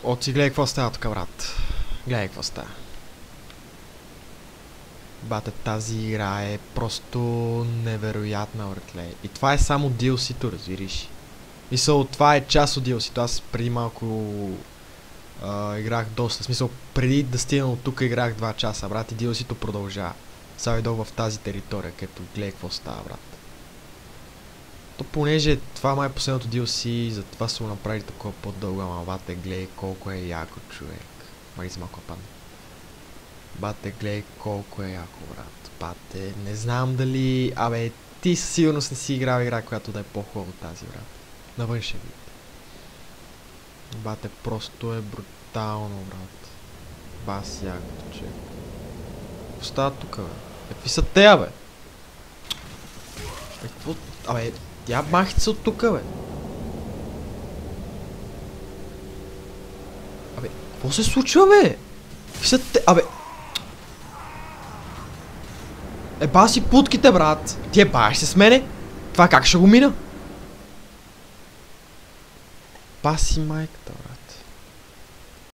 Оци, гледай какво става тук, брат. Гледай какво става. Бате, тази игра е просто невероятна, братле. И това е само DLC-то, разбираш. Мисъл, това е част от DLC-то. Аз преди малко играх доста. В смисъл, преди да стигна от тук играх 2 часа, брат, и DLC-то продължава. Сега идох в тази територия, където гледай какво става, брат. То понеже това май е последното DLC, затова са го направили такова по-дълго, ама бате, гледай колко е яко, човек. Мари се малко падна. Бате, гледай колко е яко, брат. Бате, не знам дали... Абе, ти със сигурност не си играл игра, която да е по-хубава от тази, брат. На външен вид. Бате, просто е брутално, брат. Бас яко, човек. Какво става тука, бе? Какви са те, бе? Какво... Абе, тя махи се от тука, бе. Абе, какво се случва, бе? Какви са те... Абе... Баси путките, брат. Ти баш се с мене? Това как ще го мина? Баси майката, брат.